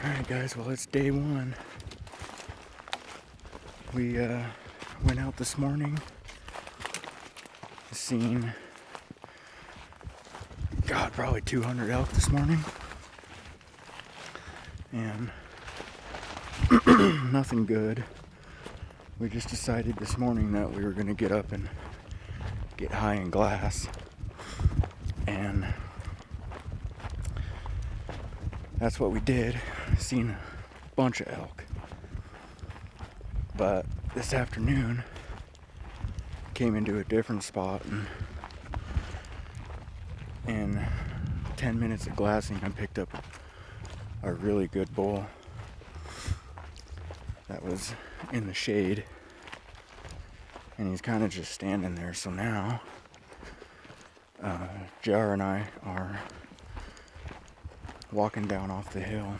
Alright guys, well it's day one. We went out this morning, seen, God, probably 200 elk this morning, and nothing good. We just decided this morning that we were going to get up and get high in glass, and that's what we did. Seen a bunch of elk, but this afternoon came into a different spot, and in 10 minutes of glassing I picked up a really good bull that was in the shade, and he's kind of just standing there. So now Jar and I are walking down off the hill.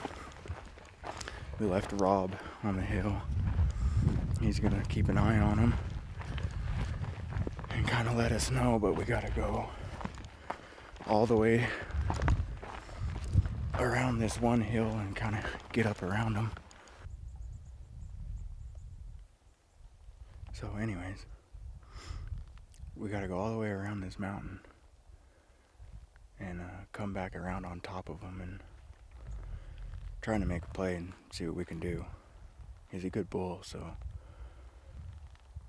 We left Rob on the hill. He's gonna keep an eye on him and kind of let us know, but we gotta go all the way around this one hill and kind of get up around them. So anyways, we gotta go all the way around this mountain and come back around on top of him and trying to make a play and see what we can do. He's a good bull, so I'm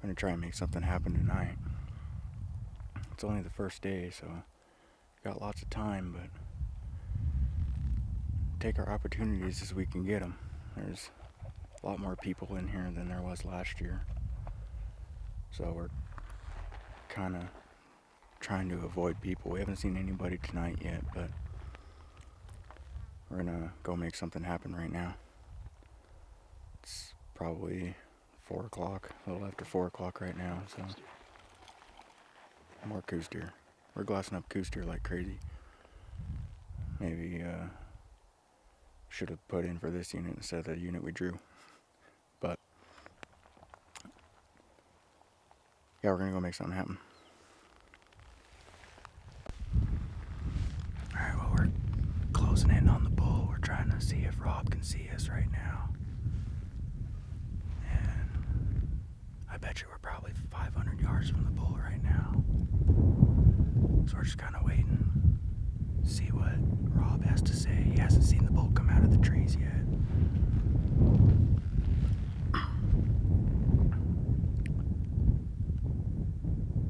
gonna try and make something happen tonight. It's only the first day, so got lots of time, but take our opportunities as we can get them. There's a lot more people in here than there was last year, so we're kind of trying to avoid people. We haven't seen anybody tonight yet, but we're gonna go make something happen right now. It's probably 4 o'clock, a little after 4 o'clock right now, so more coos deer. We're glassing up coos deer like crazy. Maybe should have put in for this unit instead of the unit we drew, but yeah, we're gonna go make something happen. Alright, well, we're closing in on the bull. We're trying to see if Rob can see us right now, and I bet you we're probably 500 yards from the bull right now, so we're just kind of waiting, see what Rob has to say. He hasn't seen the bull come out of the trees yet.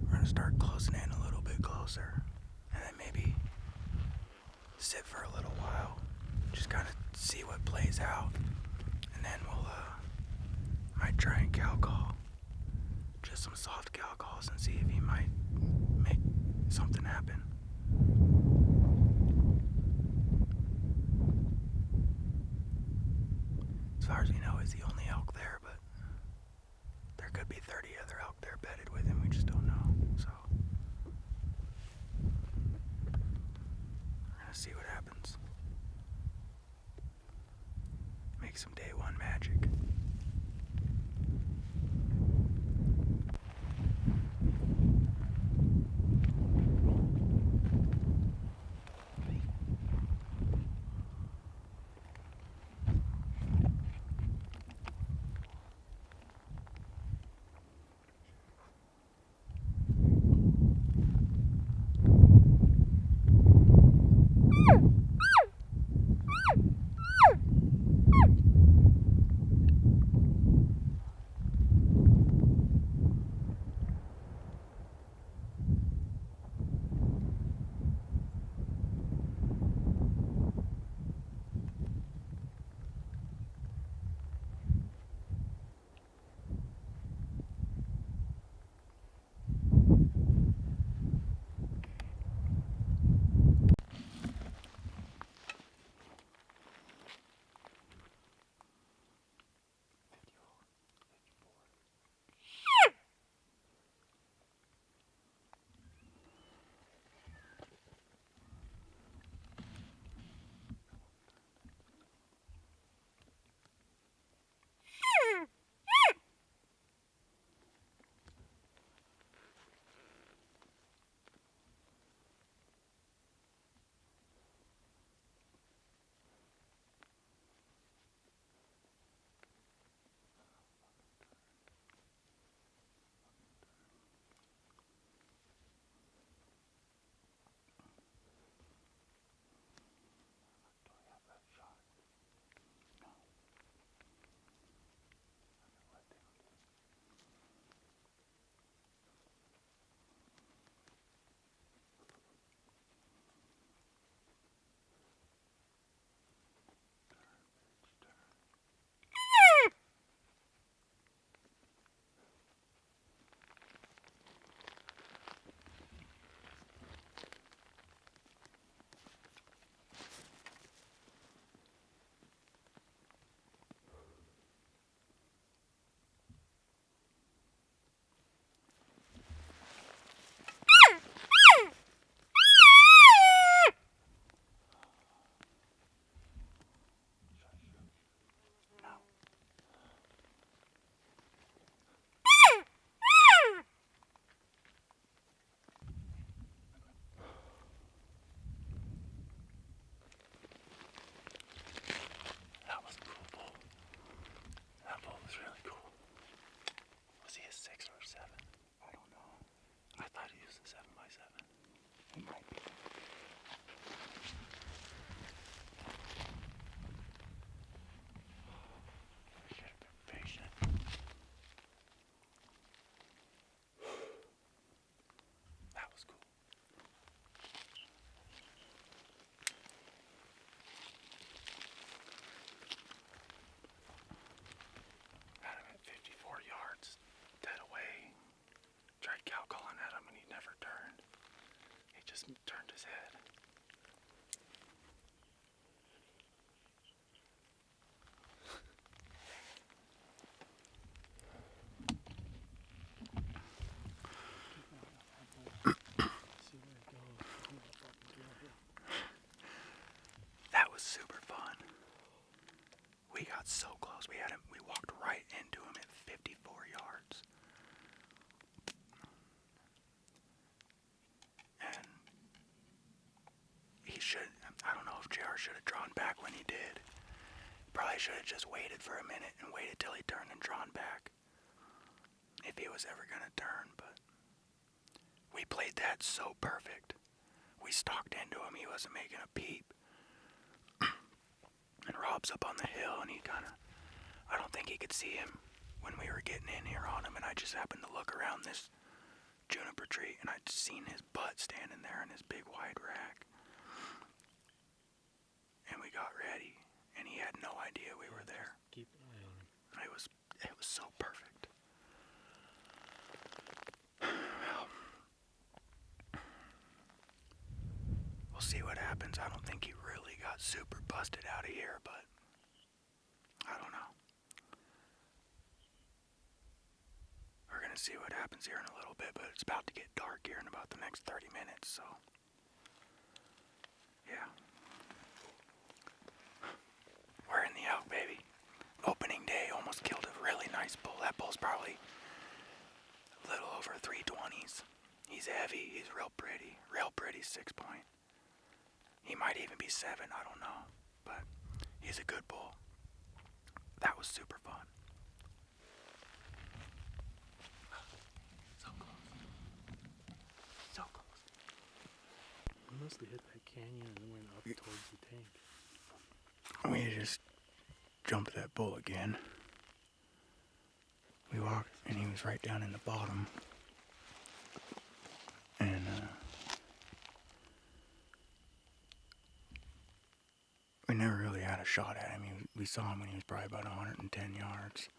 We're gonna start closing in a little bit closer, and then maybe sit for a little while, just kind of see what plays out, and then we'll might try and cow call, just some soft cow calls, and see if he might make something happen. As far as we know, he's the only elk there, but there could be 30 other elk there bedded with him. We just don't know. So we're gonna see what happens. Make some day one magic. We got so close. We walked right into him at 54 yards. And I don't know if JR should have drawn back when he did. Probably should have just waited for a minute and waited till he turned and drawn back. If he was ever going to turn, but we played that so perfect. We stalked into him, he wasn't making a peep. And Rob's up on the hill, and I don't think he could see him when we were getting in here on him, and I just happened to look around this juniper tree, and I'd seen his butt standing there in his big wide rack. And we got ready, and he had no idea we were there. Keep an eye on him. It was so perfect. We'll see what happens. I don't think he really got super busted out of here, but I don't know. We're gonna see what happens here in a little bit, but it's about to get dark here in about the next 30 minutes, so yeah. We're in the Elk, baby. Opening day, almost killed a really nice bull. That bull's probably a little over 320s. He's heavy, he's real pretty 6-point. He might even be 7, I don't know, but he's a good bull. That was super fun. So close. So close. We must have hit that canyon and went up towards the tank. We just jumped that bull again. We walked, and he was right down in the bottom. And we never really had a shot at him. We saw him when he was probably about 110 yards.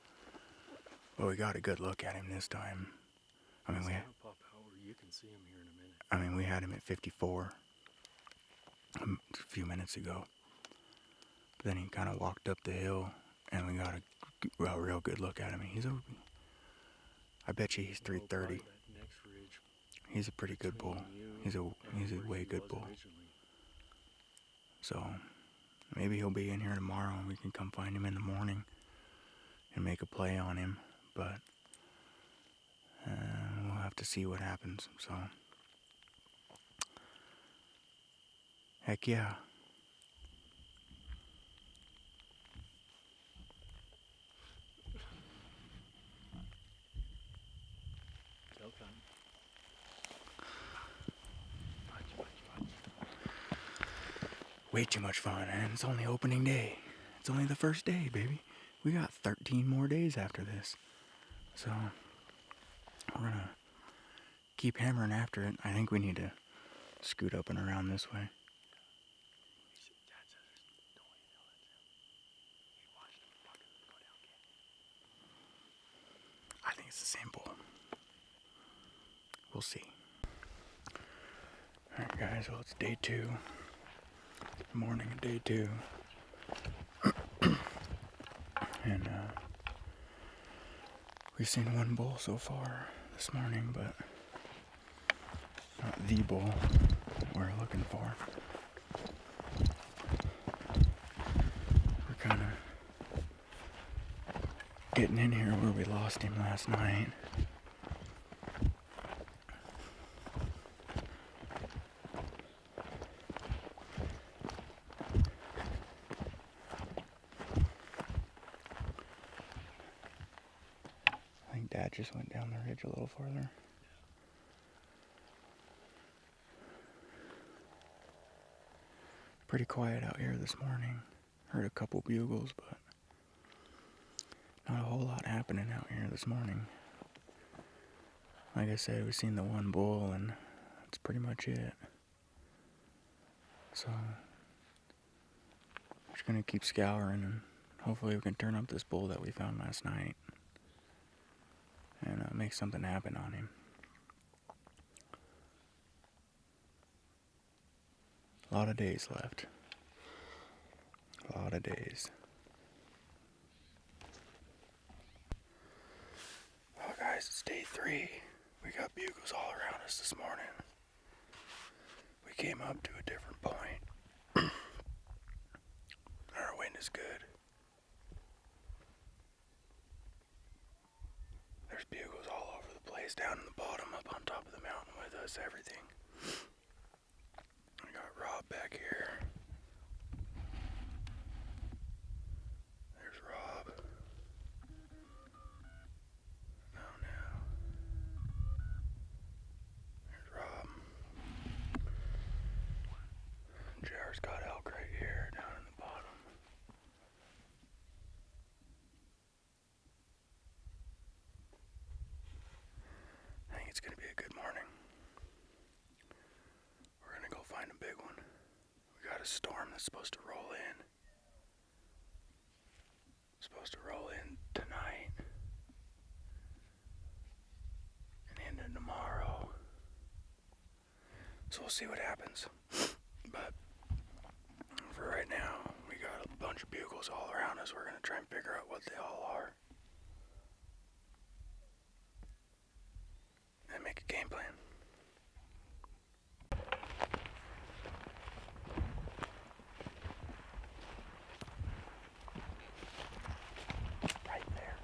But we got a good look at him this time. Pop out where you can see him here in a minute. We had him at 54 a few minutes ago. But then he kind of walked up the hill, and we got a real good look at him. I bet you he's 330. He's a pretty good bull. He's a way good bull. So maybe he'll be in here tomorrow, and we can come find him in the morning and make a play on him. But we'll have to see what happens. So heck yeah. Way too much fun, and it's only opening day. It's only the first day, baby. We got 13 more days after this. So, we're gonna keep hammering after it. I think we need to scoot up and around this way. I think it's the same bull. We'll see. Alright guys, well it's day 2. Morning of day 2. And we've seen one bull so far this morning, but not the bull we're looking for. We're kind of getting in here where we lost him last night. Dad just went down the ridge a little farther. Pretty quiet out here this morning. Heard a couple bugles, but not a whole lot happening out here this morning. Like I said, we've seen the one bull, and that's pretty much it. So, just gonna keep scouring, and hopefully we can turn up this bull that we found last night. And make something happen on him. A lot of days left. A lot of days. Well guys, it's day 3. We got bugles all around us this morning. We came up to a different point. Our wind is good. There's bugles all over the place, down in the bottom, up on top of the mountain with us, everything. I got Rob back here. There's Rob. Oh no. There's Rob. JR's got elk right here, down in the bottom. I think it's gonna be a good morning. We're gonna go find a big one. We got a storm that's supposed to roll in. It's supposed to roll in tonight and into tomorrow. So we'll see what happens. But for right now, we got a bunch of bugles all around us. We're gonna try and figure out what they all are and make a game plan. Right there.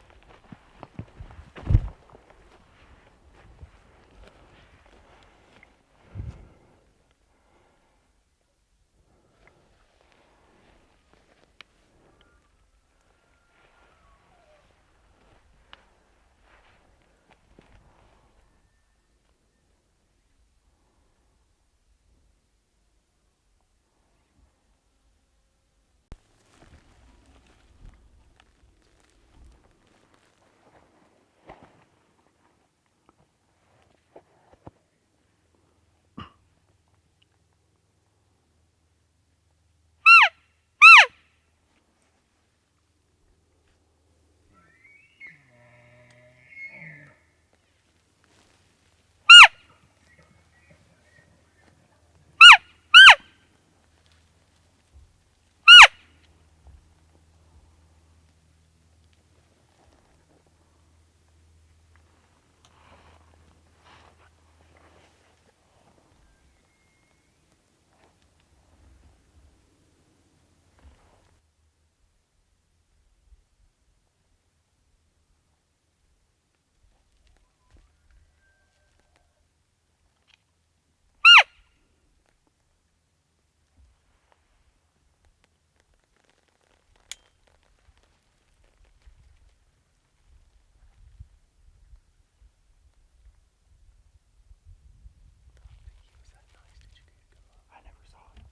I never saw it.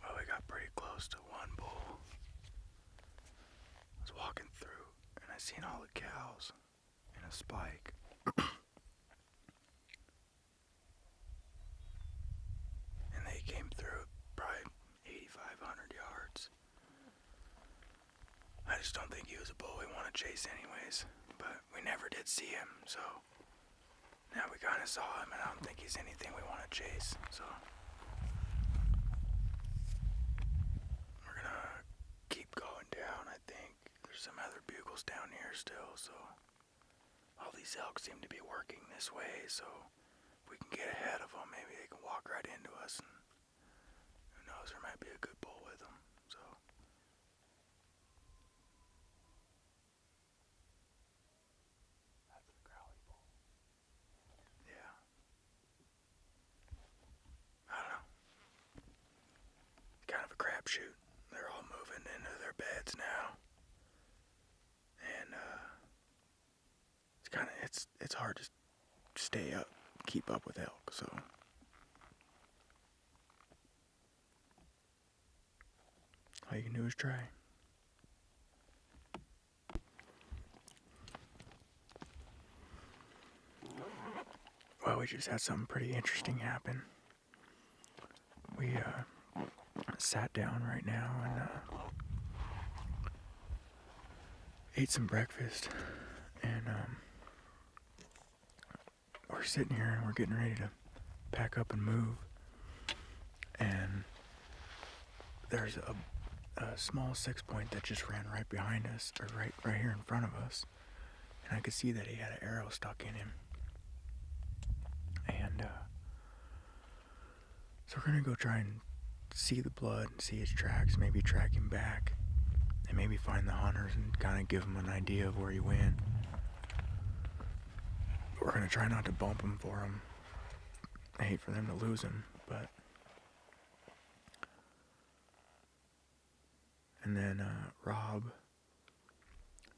Well, we got pretty close to one bull. I was walking through and I seen all the cows in a spike. And they came through probably 8,500 yards. I just don't think he was a bull we want to chase anyways. But we never did see him, so now we kind of saw him, and I don't think he's anything we want to chase. So we're gonna keep going down. I think there's some other bugles down here still, so all these elk seem to be working this way. So if we can get ahead of them, maybe they can walk right into us, and who knows, there might be a good bull with them. So that's the growly bull. Yeah. I don't know. Kind of a crapshoot. They're all moving into their beds now, and it's hard to stay up, keep up with elk. So all you can do is try. Well, we just had something pretty interesting happen. We sat down right now and ate some breakfast, we're sitting here and we're getting ready to pack up and move. And there's a small 6-point that just ran right behind us, or right here in front of us. And I could see that he had an arrow stuck in him. And so we're gonna go try and see the blood and see his tracks, maybe track him back, and maybe find the hunters and kind of give them an idea of where he went. We're gonna try not to bump him for him. I hate for them to lose him, but... And then Rob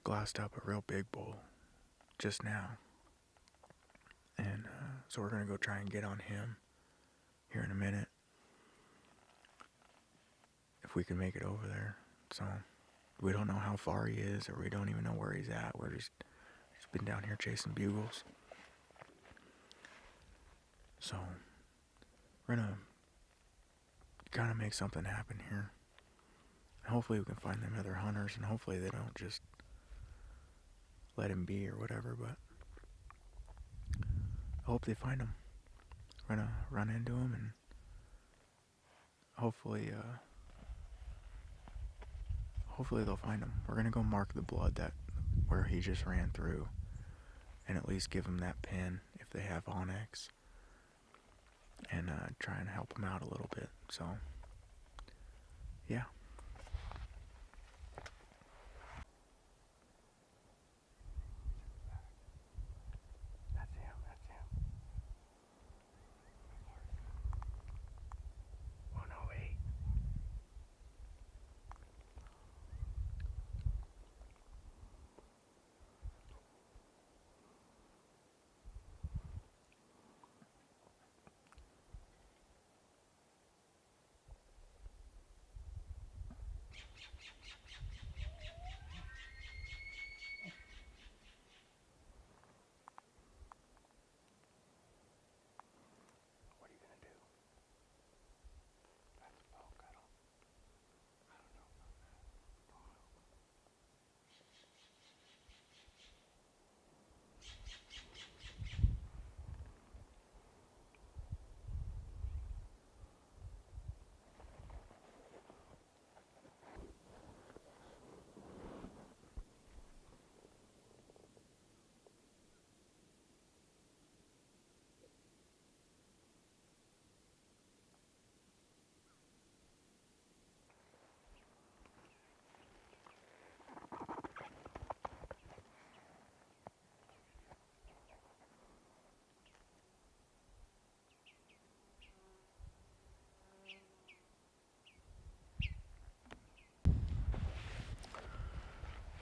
glassed up a real big bull just now. And so we're gonna go try and get on him here in a minute, if we can make it over there. So we don't know how far he is, or we don't even know where he's at. We're just been down here chasing bugles. So we're gonna kind of make something happen here. Hopefully we can find them other hunters, and hopefully they don't just let him be or whatever, but I hope they find him. We're gonna run into him, and hopefully they'll find him. We're gonna go mark the blood that where he just ran through, and at least give him that pin if they have onyx, and try and help him out a little bit. So yeah.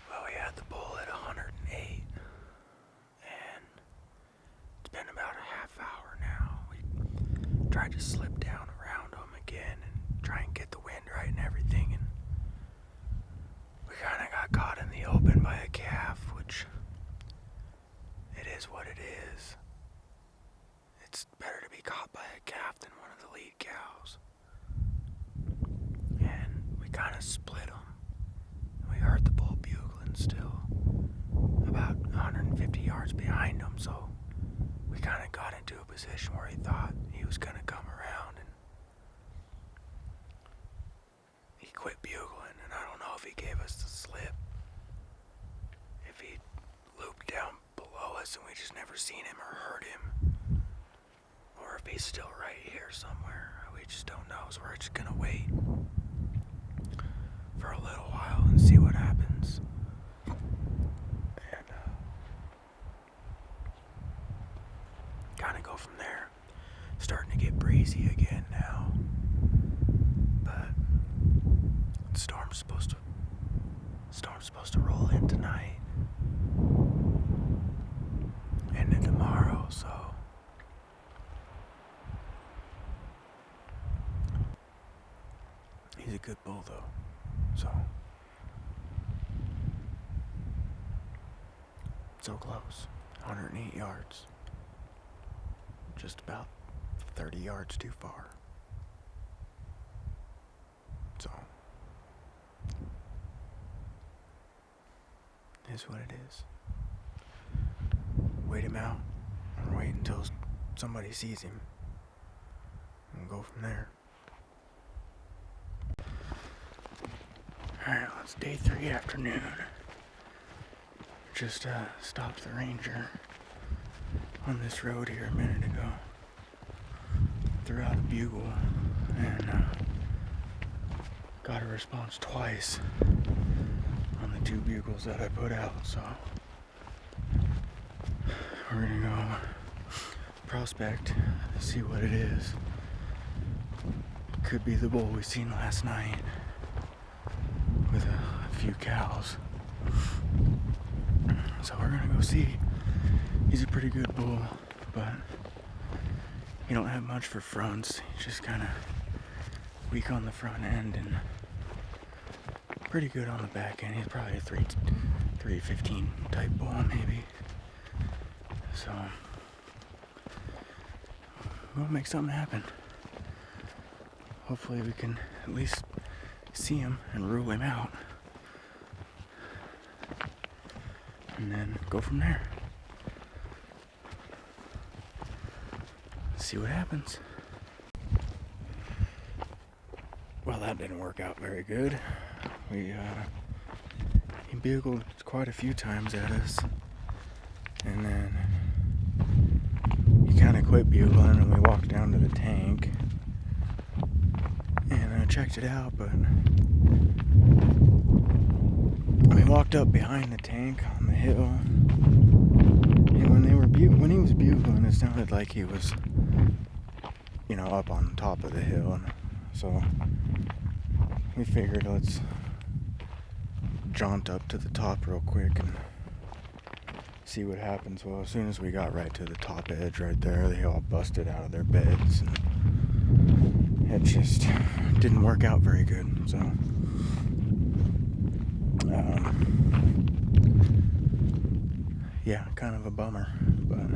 Well, we had the bull at 108, and it's been about a half hour now. We tried to slip down around him again and try and get the wind right and everything, and we kind of got caught in the open by a calf, which it is what it is. It's better to be caught by a calf than one of the lead cows. And we kind of split him. We heard the bull bugling still, about 150 yards behind him, so we kind of got into a position where he thought he was going to come around, and he quit bugling, and I don't know if he gave us the slip, if he looped down below us and we just never seen him or heard him, or if he's still right here somewhere. We just don't know, so we're just going to wait for a little while and see what happens. And kind of go from there. Starting to get breezy again now, but the storm's supposed to roll in tonight and then tomorrow, so he's a good bull though. So close. 108 yards. Just about 30 yards too far. So it is what it is. wait him out and wait until somebody sees him and go from there. Alright, well, it's day 3 afternoon. Just stopped the ranger on this road here a minute ago. Threw out a bugle and got a response twice on the 2 bugles that I put out, so we're gonna go prospect, see what it is. Could be the bull we seen last night with a few cows. So we're gonna go see. He's a pretty good bull, but he don't have much for fronts. He's just kind of weak on the front end and pretty good on the back end. He's probably a 315 type bull maybe. So we'll make something happen. Hopefully we can at least see him and rule him out. And then go from there. See what happens. Well, that didn't work out very good. He bugled quite a few times at us. And then he kind of quit bugling and we walked down to the tank. And I checked it out, but we walked up behind the tank on the hill, and when he was bugling, it sounded like he was, up on top of the hill, and so we figured let's jaunt up to the top real quick and see what happens. Well, as soon as we got right to the top edge right there, they all busted out of their beds, and it just didn't work out very good, so yeah, kind of a bummer, but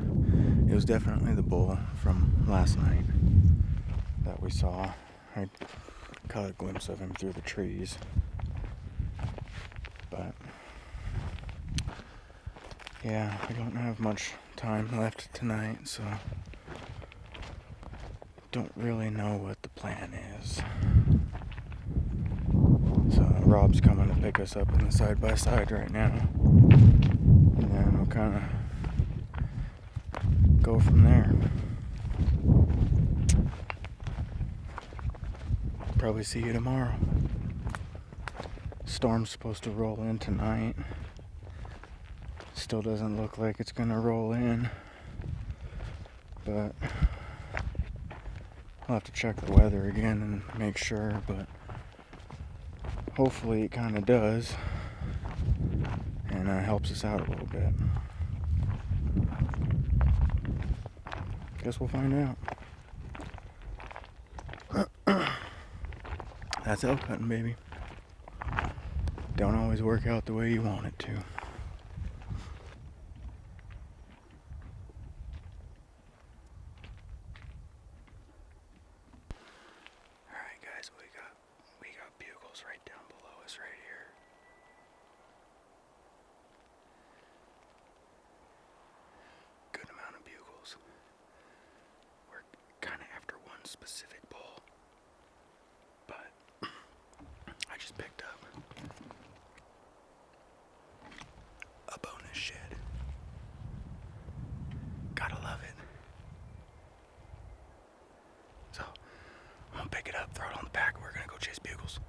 it was definitely the bull from last night that we saw. I caught a glimpse of him through the trees, but yeah, I don't have much time left tonight, so don't really know what the plan is. So Rob's coming to pick us up in the side-by-side right now. And then we'll kind of go from there. Probably see you tomorrow. Storm's supposed to roll in tonight. Still doesn't look like it's gonna roll in. But I'll have to check the weather again and make sure, but hopefully it kind of does, and helps us out a little bit. Guess we'll find out. That's elk hunting, baby. Don't always work out the way you want it to. Alright guys, we got bugles right down below us right here. Good amount of bugles. We're kind of after one specific bull, but I just picked up a bonus shed. Gotta love it. So I'm gonna pick it up, throw it on the back, and we're gonna go chase bugles.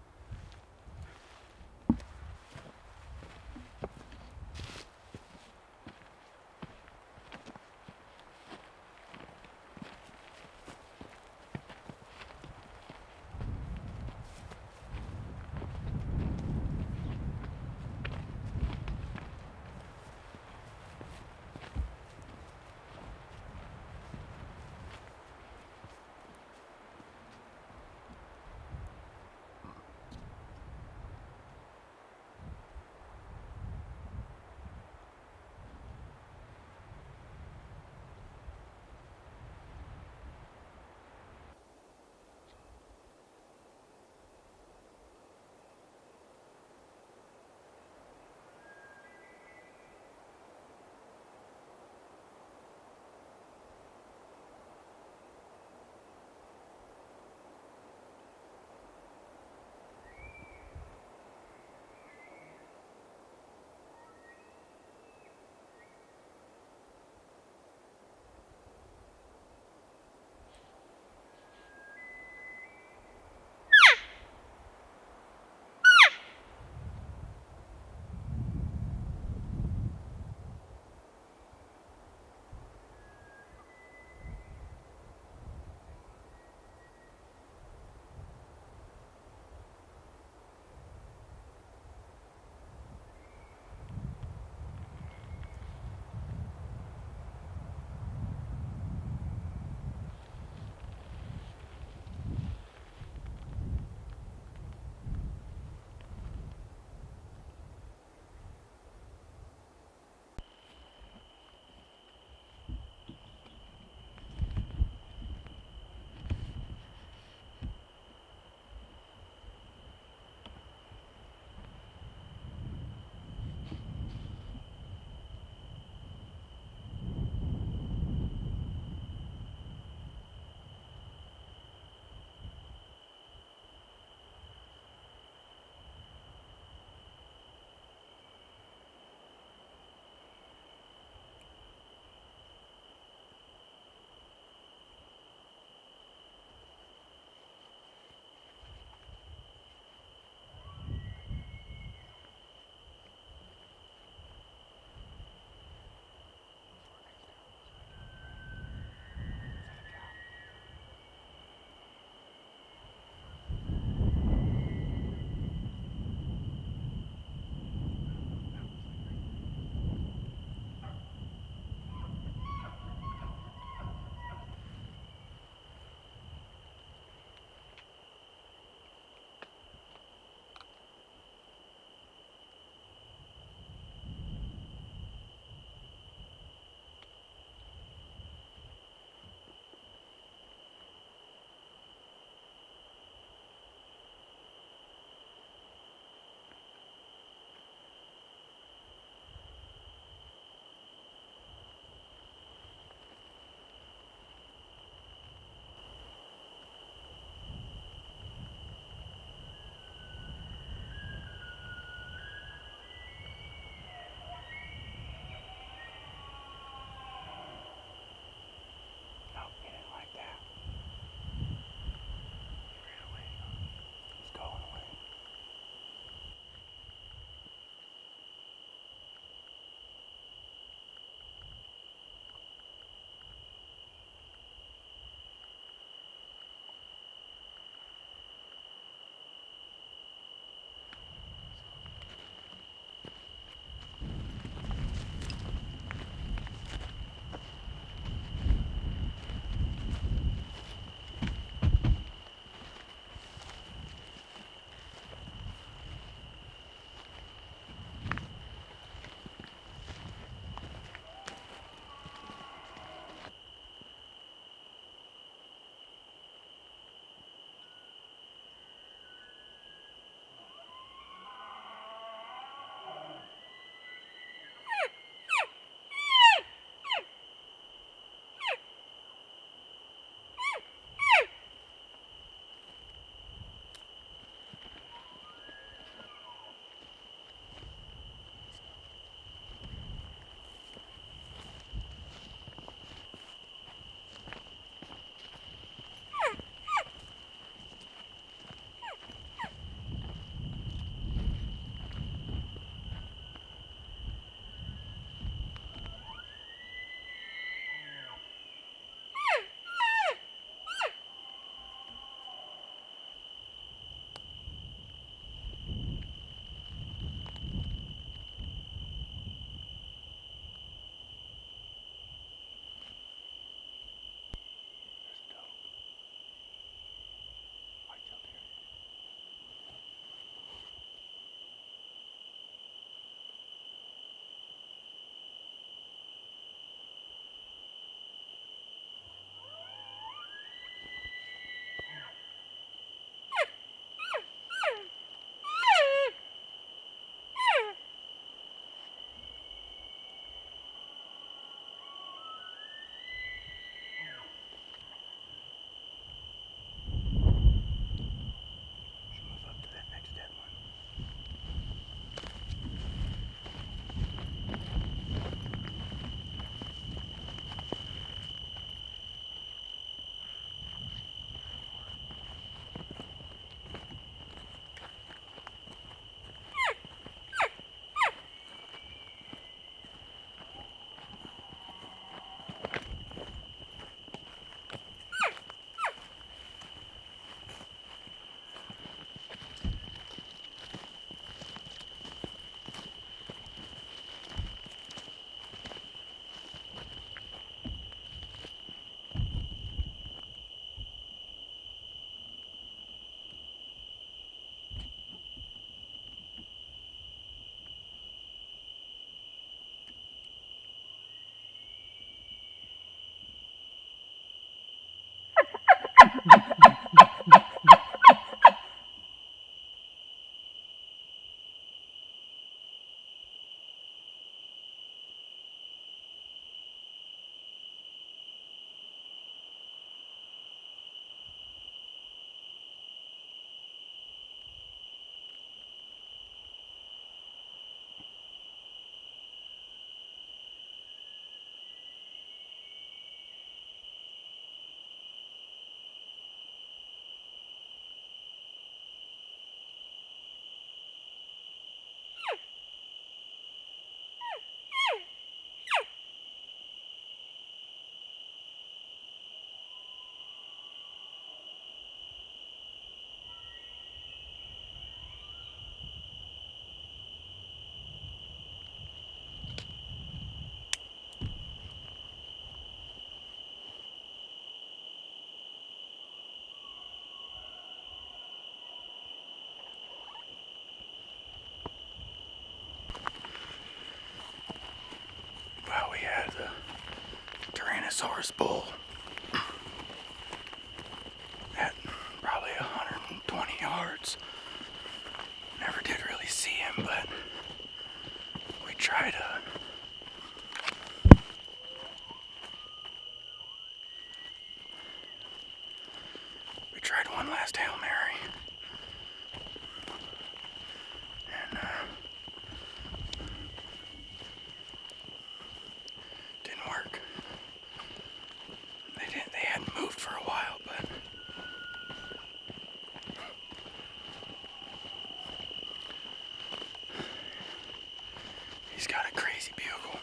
Dinosaurus bull at probably 120 yards. Never did really see him, but we tried one last Hail Mary. And didn't work. They hadn't moved for a while, but he's got a crazy bugle.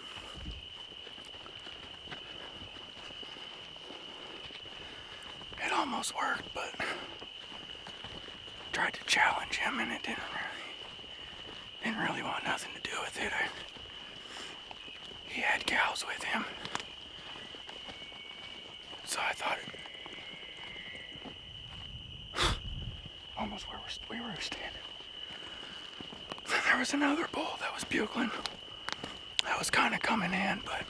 It almost worked, but tried to challenge him, and it didn't really want nothing to do with it. He had cows with him, so I thought almost where we were standing. There was another bull that was bugling. That was kind of coming in, but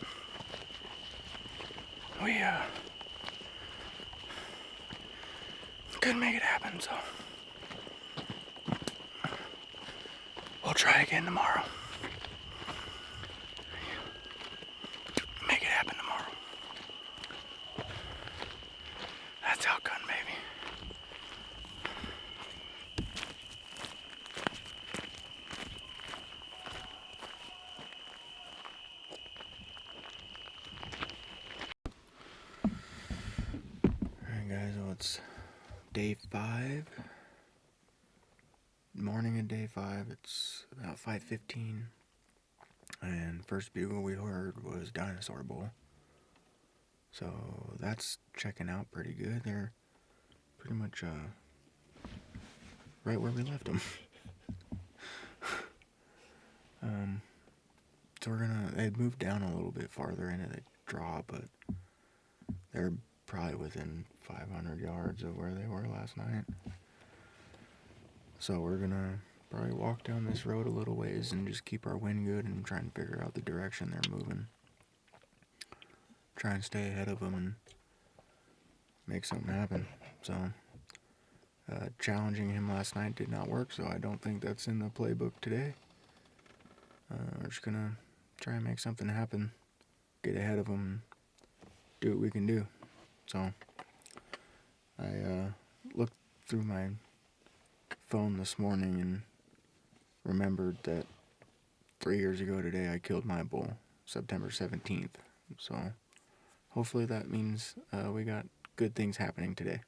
we couldn't make it happen, so we'll try again tomorrow. Make it happen tomorrow. That's outgun, baby. Alright guys, well it's day 5. Morning of day 5. It's about 5:15. And first bugle we heard was Dinosaur Bull. So that's checking out pretty good. They're pretty much right where we left them. So they'd moved down a little bit farther into the draw, but they're probably within 500 yards of where they were last night. So we're gonna probably walk down this road a little ways and just keep our wind good and try and figure out the direction they're moving. Try and stay ahead of them and make something happen. So challenging him last night did not work, so I don't think that's in the playbook today. We're just gonna try and make something happen, get ahead of them, do what we can do. So I looked through my phone this morning and remembered that 3 years ago today I killed my bull, September 17th. So hopefully that means we got good things happening today.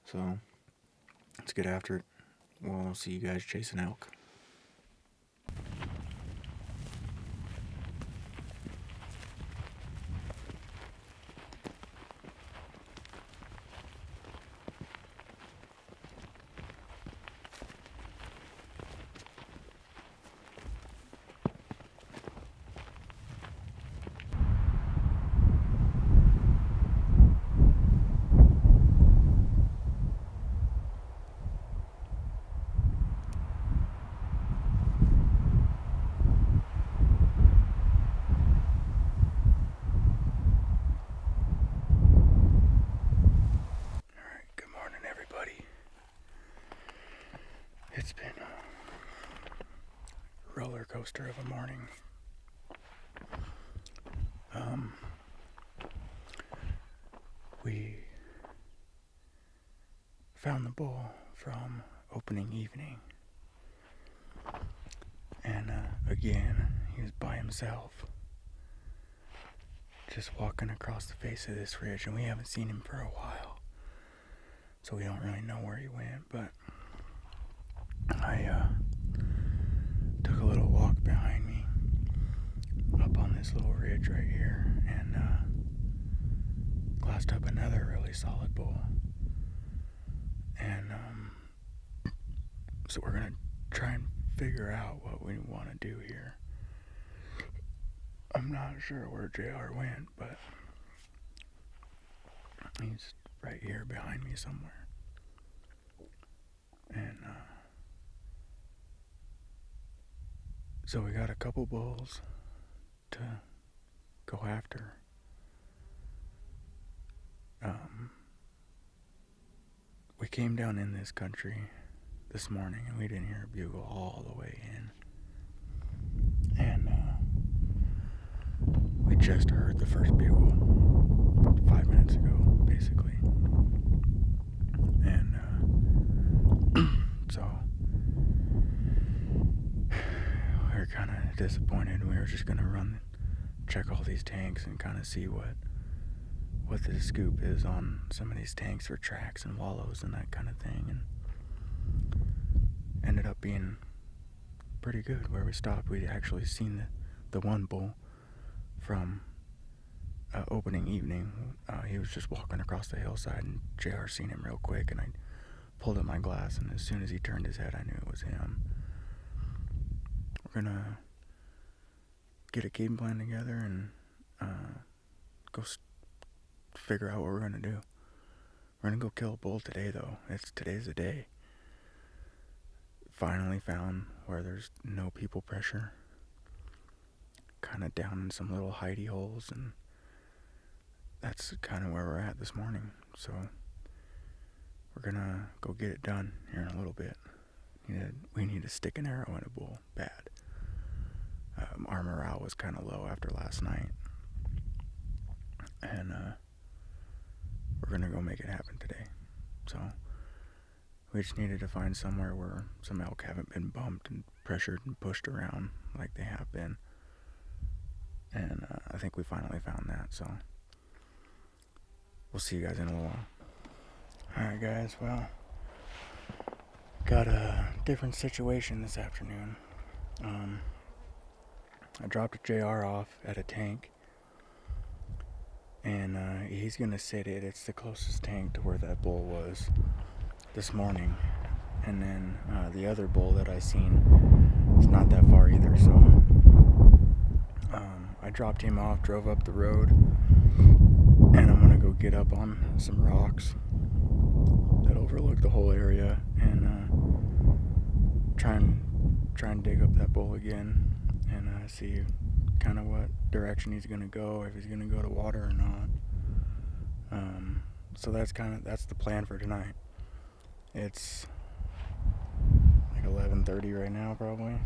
So let's get after it. We'll see you guys chasing elk. It's been a roller coaster of a morning. We found the bull from opening evening. And again, he was by himself, just walking across the face of this ridge, and we haven't seen him for a while. So we don't really know where he went, but I took a little walk behind me up on this little ridge right here and glassed up another really solid bull. And so we're gonna try and figure out what we want to do here. I'm not sure where JR went, but he's right here behind me somewhere. And so we got a couple bulls to go after. we came down in this country this morning and we didn't hear a bugle all the way in. And we just heard the first bugle 5 minutes ago, basically. And so we were kind of disappointed. We were just going to check all these tanks and kind of see what the scoop is on some of these tanks for tracks and wallows and that kind of thing. And ended up being pretty good. Where we stopped, we actually seen the one bull from opening evening. He was just walking across the hillside, and JR seen him real quick, and I pulled up my glass, and as soon as he turned his head, I knew it was him. We're gonna get a game plan together and go figure out what we're gonna do. We're gonna go kill a bull today, though. Today's the day. Finally found where there's no people pressure. Kind of down in some little hidey holes, and that's kind of where we're at this morning. So we're gonna go get it done here in a little bit. We need to stick an arrow in a bull bad. Our morale was kind of low after last night, and we're gonna go make it happen today. So we just needed to find somewhere where some elk haven't been bumped and pressured and pushed around like they have been. And I think we finally found that, so we'll see you guys in a little while. Alright guys, well, got a different situation this afternoon. I dropped a JR off at a tank, and he's gonna sit it. It's the closest tank to where that bull was this morning. And then the other bull that I seen is not that far either, so I dropped him off, drove up the road, and I'm gonna go get up on some rocks that overlook the whole area and try and dig up that bull again and see kind of what direction he's gonna go, if he's gonna go to water or not. So that's the plan for tonight. It's like 11:30 right now, probably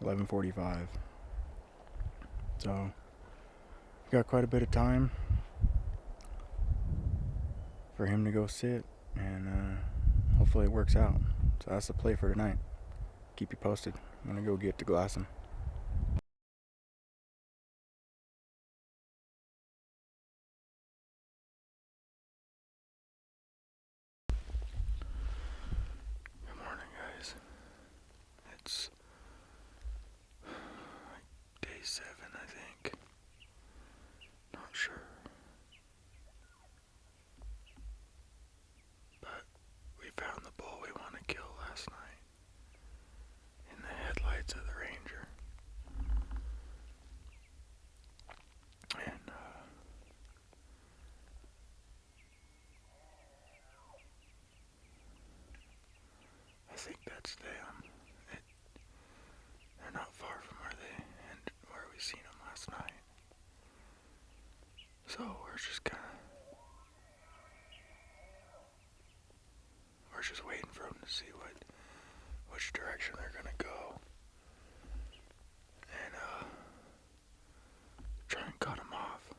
11:45. So we got quite a bit of time for him to go sit, and hopefully it works out. So that's the play for tonight. Keep you posted. I'm gonna go get to glassing. Good morning, guys. It's day 7, I think. Not sure. But we found the bull we want to kill last night in the headlights of the Ranger. And I think that's them. They're not far from where we seen them last night. So we're just waiting for them to see which direction they're gonna go, and try and cut them off.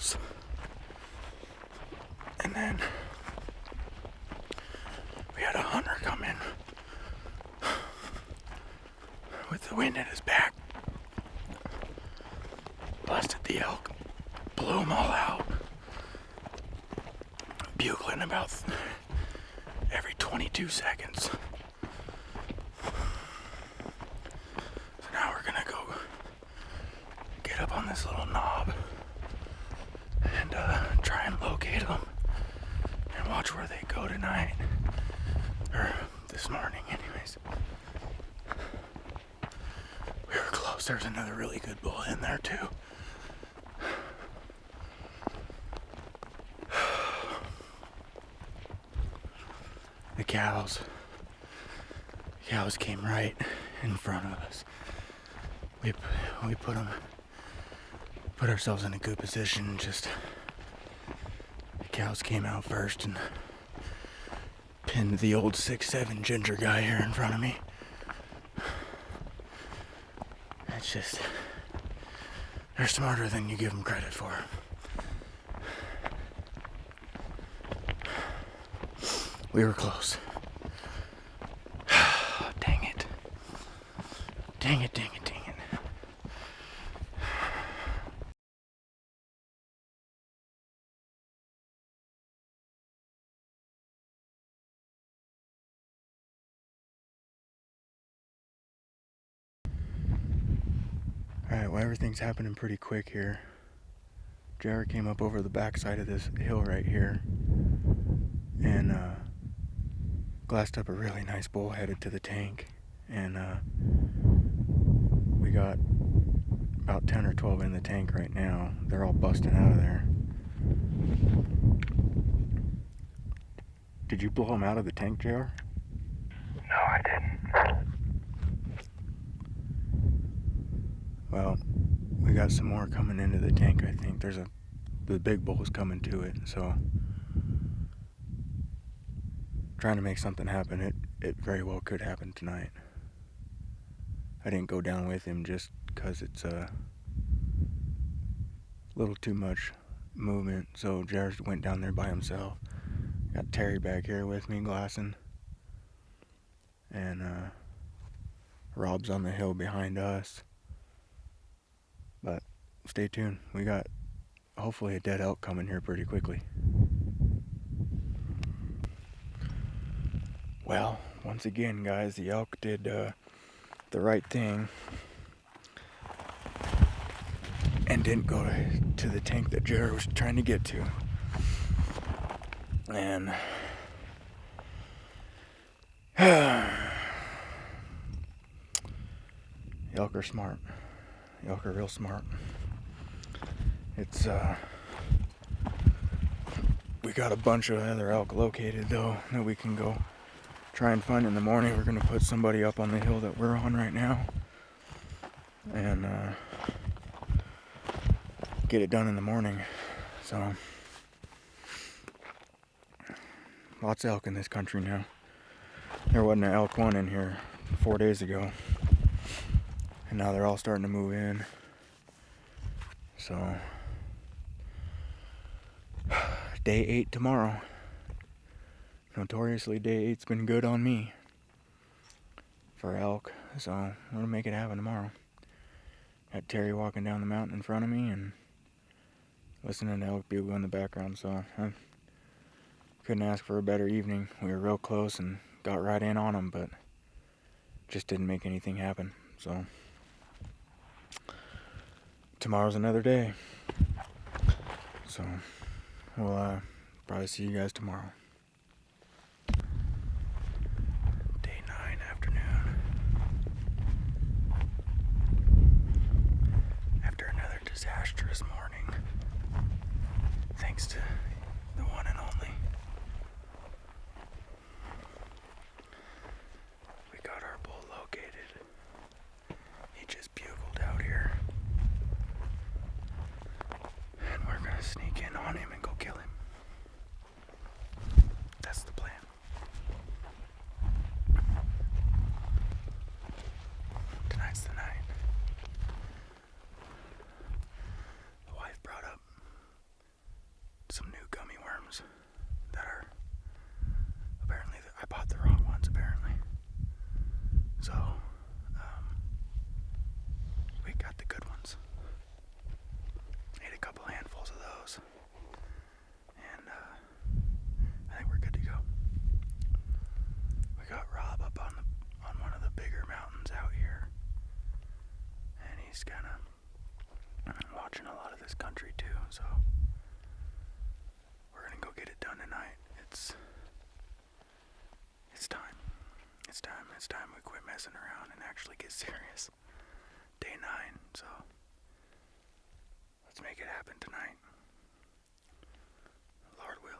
close. And then we had a hunter come in with the wind at his back. Busted the elk, blew them all out. Bugling about every 22 seconds. So now we're gonna go get up on this little knob and try and locate them and watch where they go tonight. Or this morning, anyways. We were close. There's another really good bull in there, too. The cows came right in front of us. We put ourselves in a good position. Just the cows came out first and pinned the old 6'7" ginger guy here in front of me. It's just, they're smarter than you give them credit for. We were close. Dang it. Dang it, dang it, dang it. Alright, well, everything's happening pretty quick here. Jared came up over the backside of this hill right here and glassed up a really nice bull headed to the tank, and we got about 10 or 12 in the tank right now. They're all busting out of there. Did you blow them out of the tank, JR? No, I didn't. Well, we got some more coming into the tank, I think. The big bull's coming to it, so trying to make something happen. It very well could happen tonight. I didn't go down with him just because it's a little too much movement, so Jared went down there by himself. Got Terry back here with me glassing, and Rob's on the hill behind us. But stay tuned. We got hopefully a dead elk coming here pretty quickly. Well, once again, guys, the elk did the right thing and didn't go to the tank that Jared was trying to get to. And the elk are smart. The elk are real smart. It's we got a bunch of other elk located though that we can go try and find in the morning. We're gonna put somebody up on the hill that we're on right now and get it done in the morning. So lots of elk in this country now. There wasn't an elk one in here 4 days ago, and now they're all starting to move in. So day 8 tomorrow. Notoriously, day 8's been good on me for elk, so I'm gonna make it happen tomorrow. Got Terry walking down the mountain in front of me and listening to elk bugle in the background, so I couldn't ask for a better evening. We were real close and got right in on them, but just didn't make anything happen. So tomorrow's another day. So we'll probably see you guys tomorrow. Day 9 afternoon. After another disastrous morning. Thanks to the one and only. We got our bull located. He just bugled out here. And we're gonna sneak in on him and go kill him. That's the plan. Tonight's the night. The wife brought up mushrooms that are apparently, I bought the wrong ones apparently. So, we got the good ones. Ate a couple handfuls of those. And I think we're good to go. We got Rob up on one of the bigger mountains out here. And he's kind of watching a lot of this country too, so we're gonna go get it done tonight. It's time. It's time we quit messing around and actually get serious. Day 9, so let's make it happen tonight. Lord willing.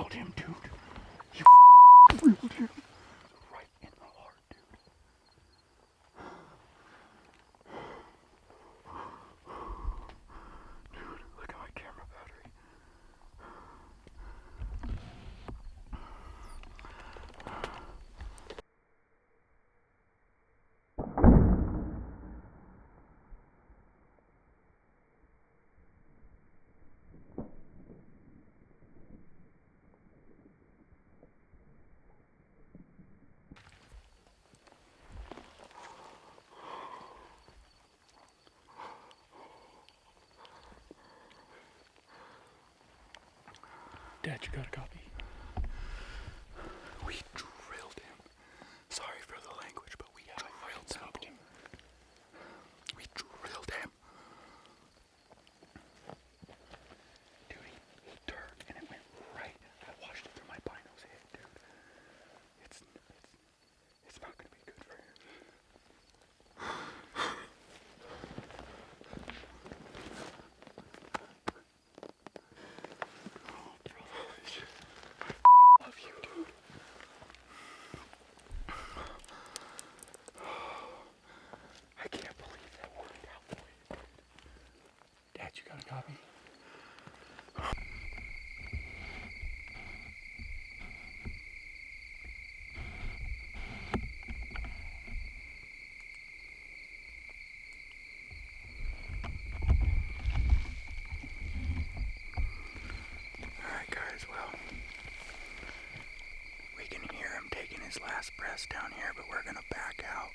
drilled him, dude. You drilled him right in the heart, dude. Dude, look at my camera battery. Dad, you got a copy? We drilled him. Sorry for the language, but we drilled him. We drilled him. Dude, he turned and it went right. I watched it through my bino's head, dude. It's not gonna be good for him. Love you, dude. I can't believe that worked out for you. Dad, you got a copy? Alright guys, well, we can hear him taking his last breaths down here, but we're gonna back out.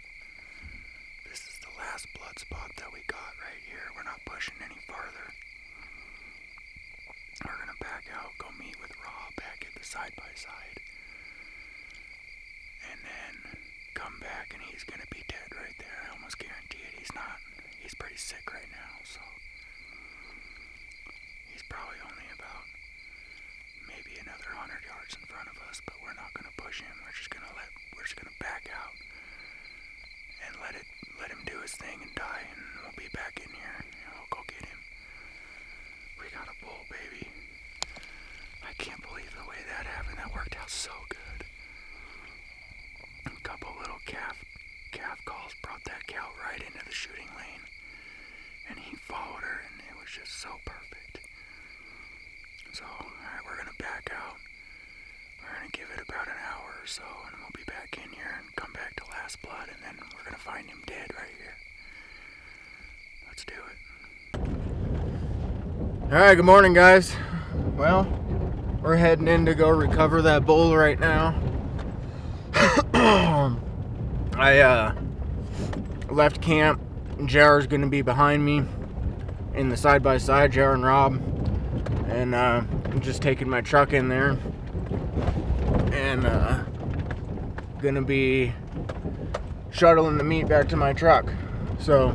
This is the last blood spot that we got right here. We're not pushing any farther. We're gonna back out, go meet with Rob back at the side-by-side. And then come back and he's gonna be dead right there. I almost guarantee it. He's not. He's pretty sick right now, so he's probably only about maybe another 100 yards in front of us, but we're not gonna push him. We're just gonna back out and let him do his thing and die, and we'll be back in here. I'll go get him. We got a bull, baby. I can't believe the way that happened. That worked out so good. A couple little calf calls brought that cow right into the shooting lane, and he followed her, and it was just so perfect. So, alright, we're gonna back out. We're gonna give it about an hour or so, and we'll be back in here and come back to Last Blood, and then we're gonna find him dead right here. Let's do it. Alright, good morning, guys. Well, we're heading in to go recover that bull right now. I left camp. JR's gonna be behind me in the side-by-side, JR and Rob. And I'm just taking my truck in there. And gonna be shuttling the meat back to my truck. So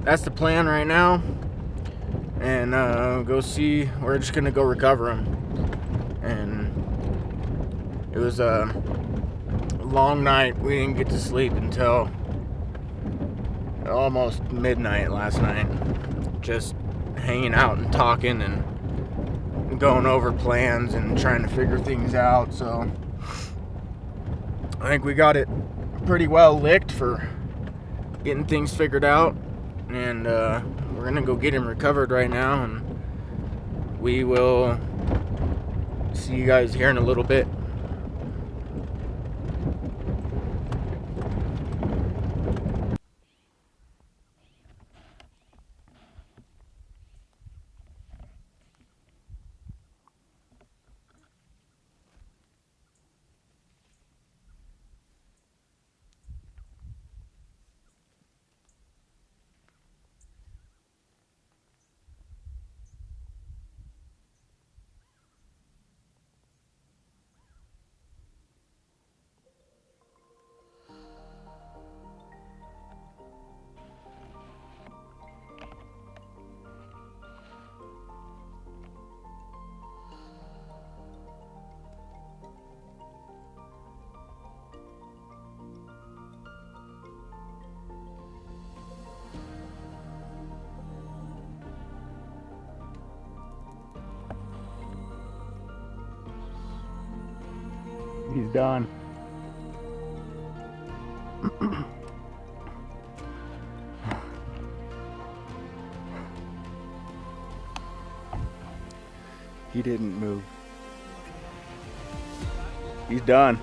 that's the plan right now. And go see, we're just gonna go recover him. And it was a long night. We didn't get to sleep until almost midnight last night. Just hanging out and talking and going over plans and trying to figure things out. So I think we got it pretty well licked for getting things figured out. And we're gonna go get him recovered right now, and we will see you guys here in a little bit. done. He didn't move. He's done.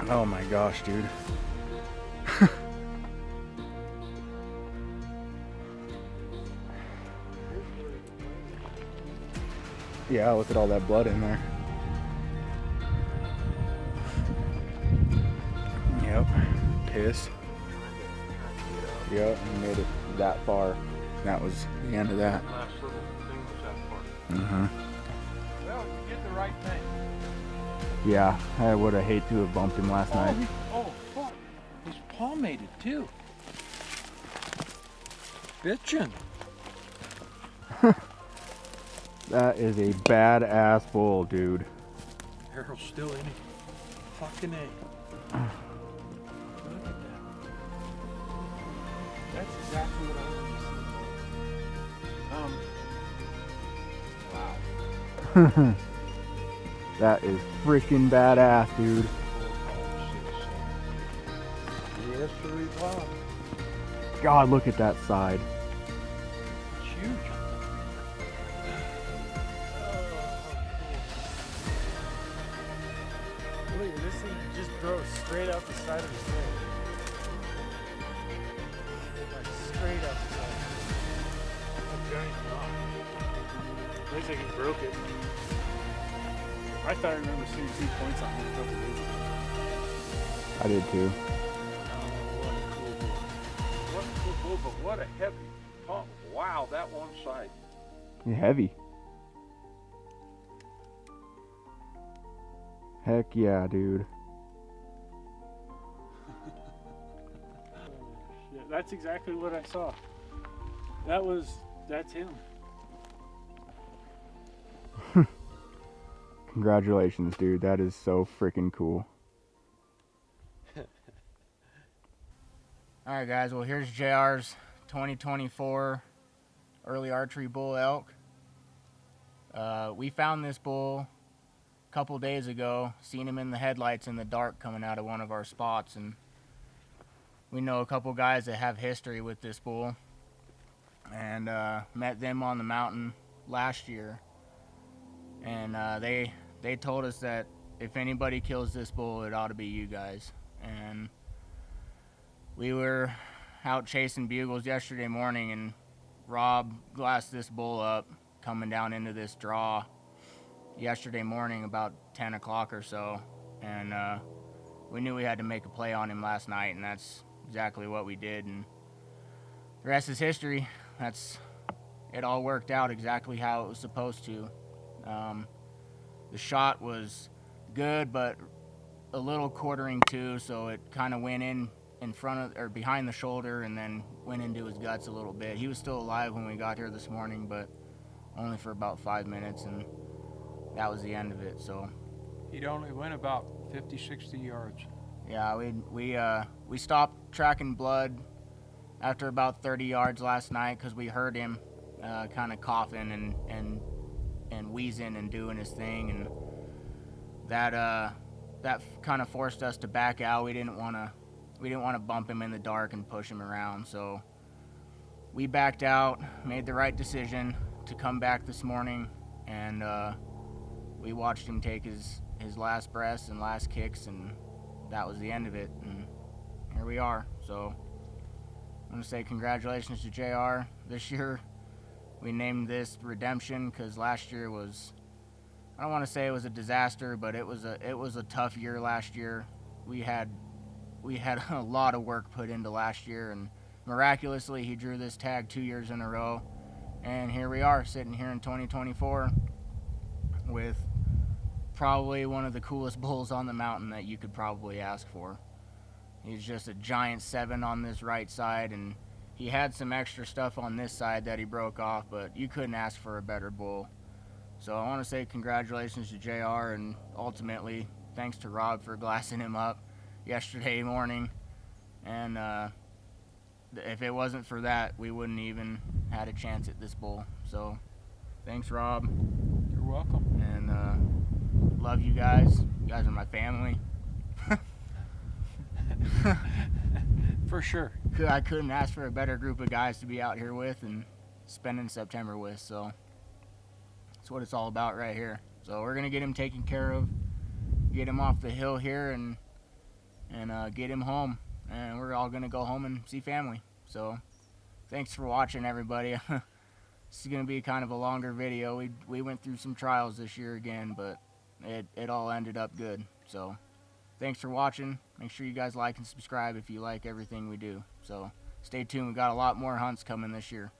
Oh my gosh, dude. Yeah, look at all that blood in there. Yep. Piss. Yep, he made it that far. That was the end of that. Last little thing was that far. Mm-hmm. Well, you did the right thing. Yeah, I would have hated to have bumped him last night. Oh, fuck. He's palmated, too. Bitchin'. That is a badass bull, dude. Harold's still in it. Fucking A. Look at that. That's exactly what I want to see. Wow. That is freaking badass, dude. Yes, sir, wow. God, look at that side. It's huge. Look at this thing just drove straight out the side of his head. Like straight out the side. That giant rock. Looks like he broke it. I thought I remember seeing 2 points on him a couple days ago. I did too. What a cool bull, but what a heavy pump. Wow, that one side. He's heavy. Heck yeah, dude. Shit, that's exactly what I saw. That's him. Congratulations, dude. That is so freaking cool. Alright guys, well here's JR's 2024 early archery bull elk. We found this bull a couple days ago, seen him in the headlights in the dark coming out of one of our spots, and we know a couple guys that have history with this bull, and met them on the mountain last year, and they told us that if anybody kills this bull, it ought to be you guys. And we were out chasing bugles yesterday morning, and Rob glassed this bull up coming down into this draw yesterday morning about 10 o'clock or so, and we knew we had to make a play on him last night, and that's exactly what we did, and the rest is history. It all worked out exactly how it was supposed to. The shot was good, but a little quartering too, so it kind of went in front of, or behind the shoulder, and then went into his guts a little bit. He was still alive when we got here this morning, but only for about 5 minutes, and that was the end of it. So He'd only went about 50, 60 yards. yeah, we stopped tracking blood after about 30 yards last night because we heard him kind of coughing and wheezing and doing his thing, and that kind of forced us to back out. We didn't want to bump him in the dark and push him around, so we backed out, made the right decision to come back this morning, and we watched him take his last breaths and last kicks, and that was the end of it, and here we are. So I'm going to say congratulations to JR. This year we named this Redemption because last year was, I don't want to say it was a disaster, but it was a tough year last year. We had a lot of work put into last year, and miraculously he drew this tag 2 years in a row, and here we are sitting here in 2024 with probably one of the coolest bulls on the mountain that you could probably ask for. He's just a giant 7 on this right side, and he had some extra stuff on this side that he broke off, but you couldn't ask for a better bull. So I want to say congratulations to JR, and ultimately thanks to Rob for glassing him up yesterday morning, and if it wasn't for that, we wouldn't even had a chance at this bull. So Thanks, Rob. You're welcome. And love you guys. You guys are my family. For sure. I couldn't ask for a better group of guys to be out here with and spending September with. So that's what it's all about right here. So we're gonna get him taken care of, get him off the hill here, and get him home. And we're all gonna go home and see family. So thanks for watching, everybody. This is gonna be kind of a longer video. We went through some trials this year again, but it all ended up good. So thanks for watching. Make sure you guys like and subscribe if you like everything we do. So stay tuned. We got a lot more hunts coming this year.